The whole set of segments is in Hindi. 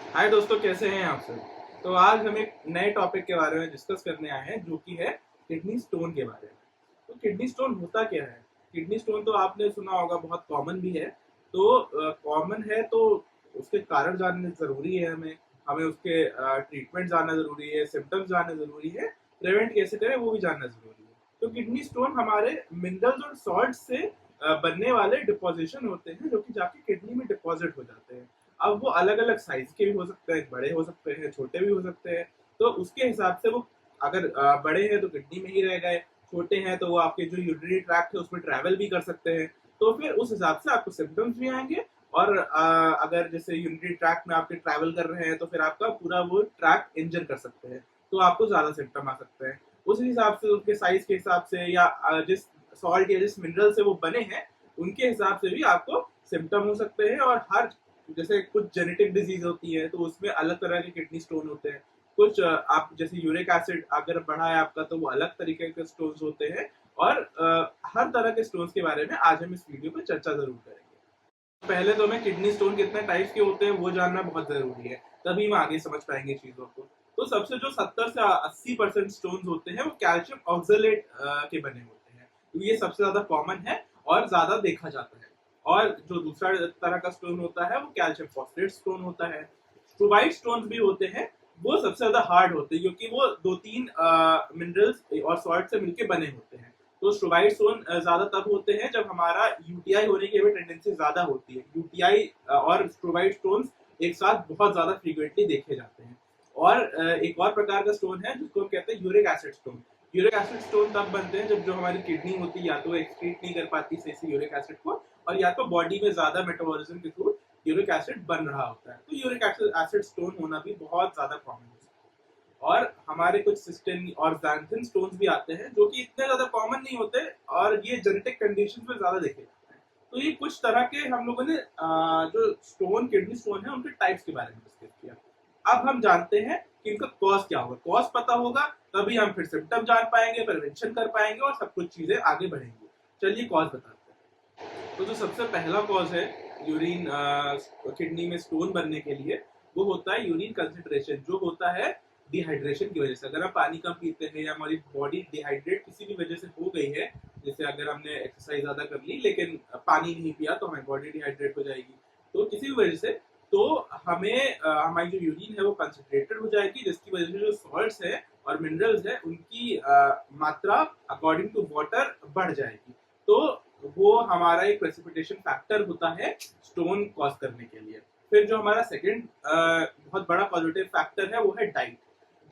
हाय दोस्तों, कैसे हैं आप सब। तो आज हम एक नए टॉपिक के बारे में डिस्कस करने आए हैं, जो कि है किडनी स्टोन के बारे में। तो किडनी स्टोन होता क्या है? किडनी स्टोन तो आपने सुना होगा, बहुत कॉमन भी है। तो कॉमन है तो उसके कारण जानने जरूरी है, हमें हमें उसके ट्रीटमेंट जानना जरूरी है, सिम्टम्स जानना जरूरी है, प्रिवेंट कैसे करें वो भी जानना जरूरी है। तो किडनी स्टोन हमारे मिनरल्स और सॉल्ट से बनने वाले डिपोजिशन होते हैं, जो कि जाके किडनी में डिपॉजिट हो जाते हैं। अब वो अलग अलग साइज के भी हो सकते हैं, बड़े हो सकते हैं, छोटे भी हो सकते हैं। तो उसके हिसाब से वो अगर बड़े हैं तो किडनी में ही रह गए, छोटे हैं तो वो आपके जो यूरिनरी ट्रैक्ट है उसमें ट्रैवल भी कर सकते हैं। तो फिर उस हिसाब से आपको सिम्टम्स भी आएंगे। और अगर जैसे यूरिनरी ट्रैक्ट में आपके ट्रैवल कर रहे हैं तो फिर आपका पूरा वो ट्रैक्ट इंजर कर सकते हैं, तो आपको ज्यादा सिम्टम आ सकते हैं। उस हिसाब से उनके साइज के हिसाब से या जिस सॉल्ट या जिस मिनरल से वो बने हैं उनके हिसाब से भी आपको सिम्टम हो सकते हैं। और हर जैसे कुछ जेनेटिक डिजीज होती है तो उसमें अलग तरह के किडनी स्टोन होते हैं। कुछ आप जैसे यूरिक एसिड अगर बढ़ा है आपका तो वो अलग तरीके के स्टोन्स होते हैं। और हर तरह के स्टोन्स के बारे में आज हम इस वीडियो में चर्चा जरूर करेंगे। पहले तो हमें किडनी स्टोन कितने टाइप्स के होते हैं वो जानना बहुत जरूरी है, तभी हम आगे समझ पाएंगे चीजों को। तो सबसे जो 70 से 80% स्टोन्स होते हैं वो कैल्शियम ऑक्सलेट के बने होते हैं। तो ये सबसे ज्यादा कॉमन है और ज्यादा देखा जाता है। और जो दूसरा तरह का स्टोन होता है वो कैल्शियम फॉस्फेट स्टोन होता है। स्ट्रोबाइट स्टोन्स भी होते हैं, वो सबसे ज्यादा हार्ड होते हैं क्योंकि वो दो तीन मिनरल्स और सॉल्ट से मिलकर बने होते हैं। तो स्ट्रोबाइट स्टोन ज्यादा तब होते हैं जब हमारा यूटीआई होने की भी टेंडेंसी ज्यादा होती है। यूटीआई और स्ट्रोबाइट स्टोन्स एक साथ बहुत ज्यादा फ्रीक्वेंटली देखे जाते हैं। और एक और प्रकार का स्टोन है जिसको हम कहते हैं uric acid stone. Uric acid stone तब बनते हैं जब जो हमारी किडनी होती है या तो एक्सक्रीट नहीं कर पाती सही से यूरिक एसिड को, और या तो बॉडी में ज्यादा मेटाबॉलिज्म के थ्रू यूरिक एसिड बन रहा होता है। तो यूरिक एसिड स्टोन होना भी बहुत ज्यादा कॉमन है। और हमारे कुछ सिस्टेन और ज़ैंथेन स्टोन्स भी आते हैं जो कि इतने ज्यादा कॉमन नहीं होते, और ये जेनेटिक कंडीशन में ज्यादा देखे जाते हैं। तो ये कुछ तरह के हम लोगों ने जो स्टोन किडनी स्टोन है उनके टाइप्स के बारे में डिस्कस किया। अब हम जानते हैं कि इनका कॉज क्या होगा। कॉज पता होगा तभी हम फिर सिम्टम जान पाएंगे, प्रिवेंशन कर पाएंगे और सब कुछ चीजें आगे बढ़ेंगी। चलिए कॉज बताते हैं। तो जो सबसे पहला कॉज है यूरिन किडनी में स्टोन बनने के लिए, वो होता है यूरिन कंसंट्रेशन, जो होता है डिहाइड्रेशन की वजह से। अगर हम पानी कम पीते हैं या हमारी बॉडी डिहाइड्रेट किसी भी वजह से हो गई है, जैसे अगर हमने एक्सरसाइज ज्यादा कर ली लेकिन पानी नहीं पिया तो हमारी बॉडी डिहाइड्रेट हो जाएगी। तो किसी भी वजह से तो हमें हमारी जो यूरिन है वो कंसंट्रेटेड हो जाएगी, जिसकी वजह से जो सॉल्ट्स है और मिनरल्स है उनकी मात्रा अकॉर्डिंग टू वाटर बढ़ जाएगी। तो वो हमारा एक प्रेसिपिटेशन फैक्टर होता है स्टोन कॉज करने के लिए। फिर जो हमारा सेकेंड बहुत बड़ा पॉजिटिव फैक्टर है वो है डाइट।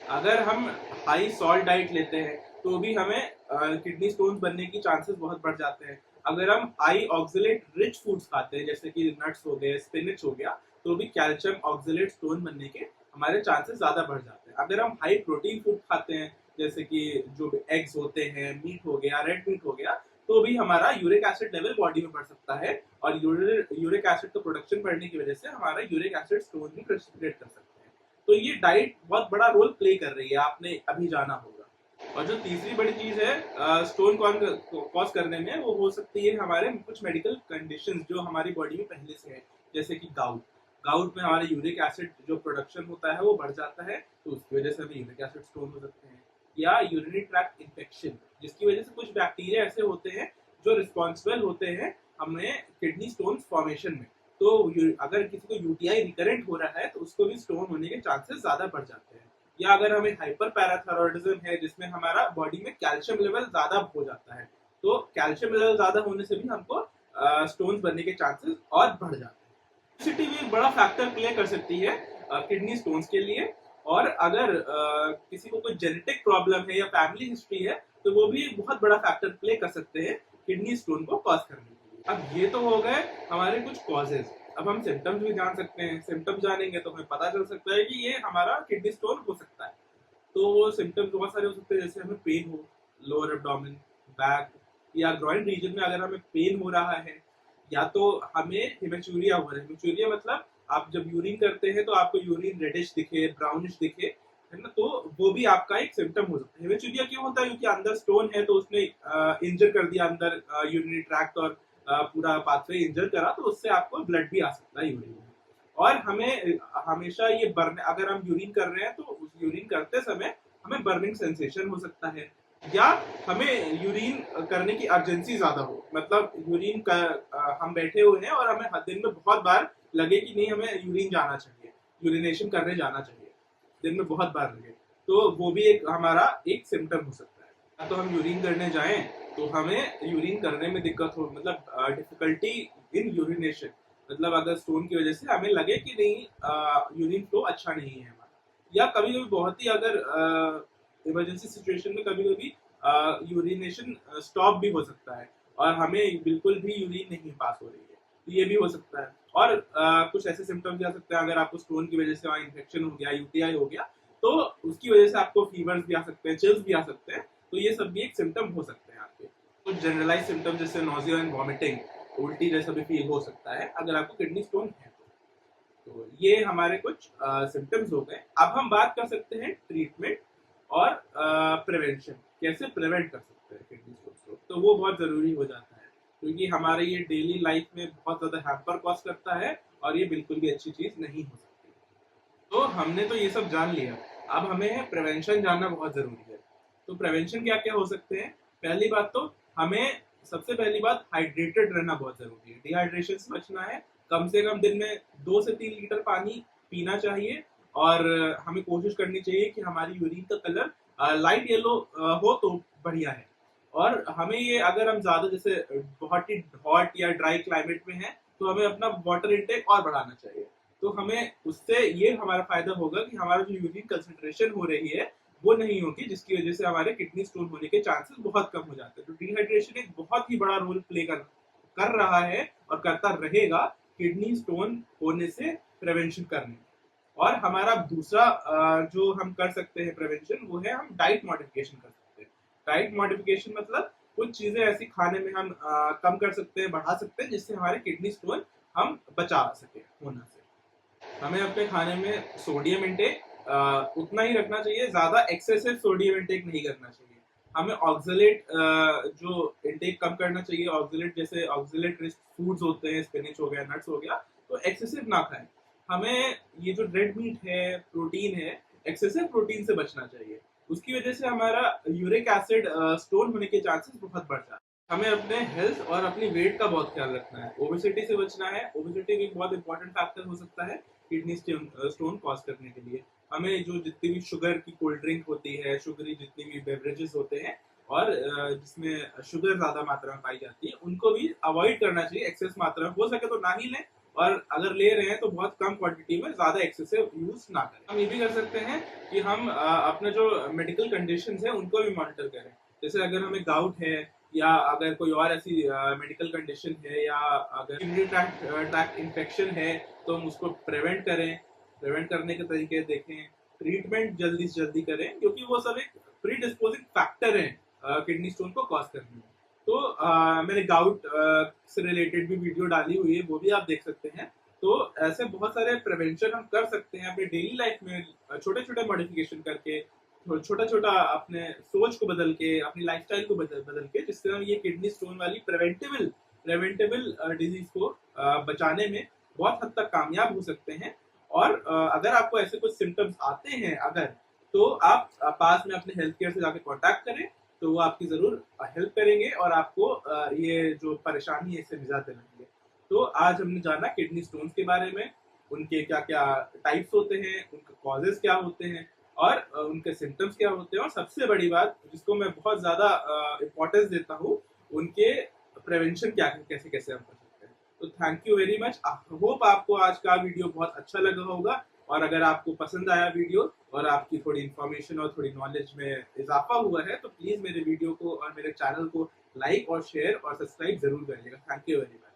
अगर हम हाई सॉल्ट डाइट लेते हैं तो भी हमें किडनी स्टोन्स बनने की चांसेस बहुत बढ़ जाते हैं। अगर हम हाई ऑक्सलेट रिच फूड्स खाते हैं जैसे कि नट्स हो गए, स्पिनच हो गया, तो भी कैल्शियम ऑक्सलेट स्टोन बनने के हमारे चांसेस ज्यादा बढ़ जाते हैं। अगर हम हाई प्रोटीन फूड खाते हैं जैसे कि जो एग्स होते हैं, मीट हो गया, रेड मीट हो गया, तो भी हमारा यूरिक एसिड लेवल बॉडी में बढ़ सकता है। और यूरिक एसिड का प्रोडक्शन बढ़ने की वजह से हमारा यूरिक एसिड स्टोन भी प्रेसिपिटेट कर सकते हैं। तो ये डाइट बहुत बड़ा रोल प्ले कर रही है, आपने अभी जाना होगा। और जो तीसरी बड़ी चीज है स्टोन कॉज करने में, वो हो सकती है हमारे कुछ मेडिकल कंडीशंस जो हमारी बॉडी में पहले से है, जैसे कि गाउट। गाउट में हमारे यूरिक एसिड जो प्रोडक्शन होता है वो बढ़ जाता है, तो उसकी वजह से हमें यूरिक एसिड स्टोन हो सकते हैं। या यूरिनरी ट्रैक्ट इन्फेक्शन, जिसकी वजह से कुछ बैक्टीरिया ऐसे होते हैं जो रिस्पॉन्सिबल होते हैं हमें किडनी स्टोन फॉर्मेशन में। तो अगर किसी को यूटीआई रिकरेंट हो रहा है तो उसको भी स्टोन होने के चांसेस ज्यादा बढ़ जाते हैं। या अगर हमें हाइपर पैराथायरॉयडिज्म है जिसमें हमारा बॉडी में कैल्शियम लेवल ज्यादा हो जाता है, तो कैल्शियम लेवल ज्यादा होने से भी हमको स्टोन्स बनने के चांसेस और बढ़ जाते हैं। सिटी भी एक बड़ा फैक्टर प्ले कर सकती है किडनी स्टोन्स के लिए। और अगर किसी को कोई जेनेटिक प्रॉब्लम है या फैमिली हिस्ट्री है तो वो भी बहुत बड़ा फैक्टर प्ले कर सकते हैं किडनी स्टोन को कॉज करने के लिए। अब ये तो हो गए हमारे कुछ कॉजेज। अब हम सिम्टम्स भी जान सकते हैं। सिम्टम्स जानेंगे तो हमें पता चल सकता है कि ये हमारा किडनी स्टोन हो सकता है। तो वो सिम्टम्स बहुत सारे हो सकते हैं, जैसे हमें पेन हो लोअर एब्डोमेन, बैक या ग्रॉइन रीजन में अगर हमें पेन हो रहा है, या तो हमें हिमेचूरिया हो रहा है। हिमेचूरिया मतलब आप जब यूरिन करते हैं तो आपको यूरिन रेडिश दिखे, ब्राउनिश दिखे, है ना, तो वो भी आपका एक सिम्टम हो सकता है। हिमेचूरिया क्यों होता है? क्योंकि अंदर स्टोन है तो उसने इंजर कर दिया अंदर यूरिनरी ट्रैक्ट, और पूरा पाथवे इंजर करा, तो उससे आपको ब्लड भी आ सकता है यूरिन में। और हमें हमेशा ये बर्न, अगर हम यूरिन कर रहे हैं तो उस यूरिन करते समय हमें बर्निंग सेंसेशन हो सकता है, या हमें यूरिन करने की अर्जेंसी ज्यादा हो, मतलब यूरिन का हम बैठे हुए हैं और हमें दिन में बहुत बार लगे कि नहीं हमें यूरिन जाना चाहिए, यूरिनेशन करने जाना चाहिए, दिन में बहुत बार लगे, तो वो भी एक हमारा एक सिम्टम हो सकता है। तो हम यूरिन करने जाएं तो हमें यूरिन करने में दिक्कत हो, मतलब डिफिकल्टी इन यूरिनेशन, मतलब अगर स्टोन की वजह से हमें लगे कि नहीं यूरिन फ्लो अच्छा नहीं है हमारा, या कभी कभी बहुत ही अगर इमरजेंसी सिचुएशन में कभी कभी यूरिनेशन स्टॉप भी हो सकता है और हमें बिल्कुल भी यूरिन नहीं पास हो रही है, तो ये भी हो सकता है। और कुछ ऐसे सिम्टम्स आ सकते हैं, अगर आपको स्टोन की वजह से वहाँ इन्फेक्शन हो गया, यूटीआई हो गया, तो उसकी वजह से आपको फीवर्स भी आ सकते हैं, चिल्स भी आ सकते हैं, तो ये सब भी एक सिम्टम हो सकते हैं आपके। कुछ जनरलाइज सिम्टम जैसे नोजिया एंड वॉमिटिंग, उल्टी जैसा भी फील हो सकता है अगर आपको किडनी स्टोन है। तो ये हमारे कुछ सिम्टम्स हो गए। अब हम बात कर सकते हैं ट्रीटमेंट और प्रिवेंशन, कैसे प्रिवेंट कर सकते हैं किडनी स्टोन को, तो वो बहुत जरूरी हो जाता है क्योंकि हमारे ये डेली लाइफ में बहुत ज्यादा हैम्पर कॉज करता है और ये बिल्कुल भी अच्छी चीज नहीं हो सकती। तो हमने तो ये सब जान लिया, अब हमें प्रिवेंशन जानना बहुत जरूरी है। तो प्रिवेंशन क्या क्या हो सकते हैं? पहली बात तो हमें, सबसे पहली बात, हाइड्रेटेड रहना बहुत जरूरी है, डिहाइड्रेशन से बचना है। कम से कम दिन में 2 से 3 लीटर पानी पीना चाहिए और हमें कोशिश करनी चाहिए कि हमारी यूरिन का कलर लाइट येलो हो तो बढ़िया है। और हमें ये, अगर हम ज्यादा जैसे बहुत ही हॉट या ड्राई क्लाइमेट में है तो हमें अपना वाटर इंटेक और बढ़ाना चाहिए, तो हमें उससे ये हमारा फायदा होगा कि हमारा जो यूरिन कंसंट्रेशन हो रही है वो नहीं होगी, जिसकी वजह से हमारे किडनी स्टोन होने के चांसेस बहुत कम हो जाते हैं। तो डिहाइड्रेशन एक बहुत ही बड़ा रोल प्ले कर रहा है और करता रहेगा किडनी स्टोन होने से प्रिवेंशन करने में। और हमारा दूसरा जो हम कर सकते हैं प्रिवेंशन, वो है हम डाइट मॉडिफिकेशन कर सकते हैं। डाइट मॉडिफिकेशन मतलब कुछ चीजें ऐसी खाने में हम कम कर सकते हैं, बढ़ा सकते हैं, जिससे हमारे किडनी स्टोन हम बचा सके होने से। हमें अपने खाने में सोडियम इंटेक उतना ही रखना चाहिए, ज्यादा एक्सेसिव सोडियम इंटेक नहीं करना चाहिए। हमें ऑक्सलेट जो इंटेक कम करना चाहिए, ऑक्सलेट जैसे ऑक्सलेट रिच फूड्स होते हैं, स्पिनच हो गया, नट्स हो गया, तो एक्सेसिव ना खाएं। हमें ये जो रेड मीट है, प्रोटीन है, एक्सेसिव प्रोटीन से बचना चाहिए, उसकी वजह से हमारा यूरिक एसिड स्टोन होने के चांसेस बहुत बढ़ जाते हैं। हमें अपने हेल्थ और अपनी वेट का बहुत ख्याल रखना है, ओबेसिटी से बचना है। ओबेसिटी एक बहुत इंपॉर्टेंट फैक्टर हो सकता है किडनी स्टोन कॉज करने के लिए। हमें जो जितनी भी शुगर की कोल्ड ड्रिंक होती है, शुगरी जितनी भी बेवरेजेस होते हैं और जिसमें शुगर ज्यादा मात्रा में पाई जाती है, उनको भी अवॉइड करना चाहिए। एक्सेस मात्रा में हो सके तो ना ही लें, और अगर ले रहे हैं तो बहुत कम क्वांटिटी में, ज्यादा एक्सेसिव यूज ना करें। हम ये भी कर सकते हैं कि हम अपने जो मेडिकल कंडीशंस है उनको भी मॉनिटर करें। जैसे अगर हमें गाउट है या अगर कोई और ऐसी मेडिकल कंडीशन है या अगर यूरिनरी ट्रैक्ट इन्फेक्शन है तो हम उसको प्रिवेंट करें। प्रिवेंट करने के तरीके देखें, ट्रीटमेंट जल्दी से जल्दी करें, क्योंकि वो सब एक प्री डिस्पोजिंग फैक्टर है किडनी स्टोन को कॉज करने में। तो मैंने गाउट से रिलेटेड भी वीडियो डाली हुई है, वो भी आप देख सकते हैं। तो ऐसे बहुत सारे प्रिवेंशन हम कर सकते हैं अपने डेली लाइफ में, छोटे छोटे मॉडिफिकेशन करके, छोटा छोटा अपने सोच को बदल के, अपनी लाइफस्टाइल को बदल के, जिससे हम ये किडनी स्टोन वाली प्रिवेंटेबल डिजीज को बचाने में बहुत हद तक कामयाब हो सकते हैं। और अगर आपको ऐसे कुछ सिम्टम्स आते हैं अगर, तो आप पास में अपने हेल्थ केयर से जाके कांटेक्ट करें, तो वो आपकी जरूर हेल्प करेंगे और आपको ये जो परेशानी है इससे निजात दिलाएंगे। तो आज हमने जाना किडनी स्टोन्स के बारे में, उनके क्या क्या टाइप्स होते हैं, उनके कॉजेज क्या होते हैं और उनके सिम्टम्स क्या होते हैं, और सबसे बड़ी बात जिसको मैं बहुत ज्यादा इम्पोर्टेंस देता हूँ, उनके प्रिवेंशन क्या कैसे कैसे हम कर सकते हैं। तो thank you very much. Hope आपको आज का वीडियो बहुत अच्छा लगा होगा, और अगर आपको पसंद आया वीडियो और आपकी थोड़ी इन्फॉर्मेशन और थोड़ी नॉलेज में इजाफा हुआ है, तो प्लीज मेरे वीडियो को और मेरे चैनल को लाइक और शेयर और सब्सक्राइब जरूर करिएगा। Thank you very much.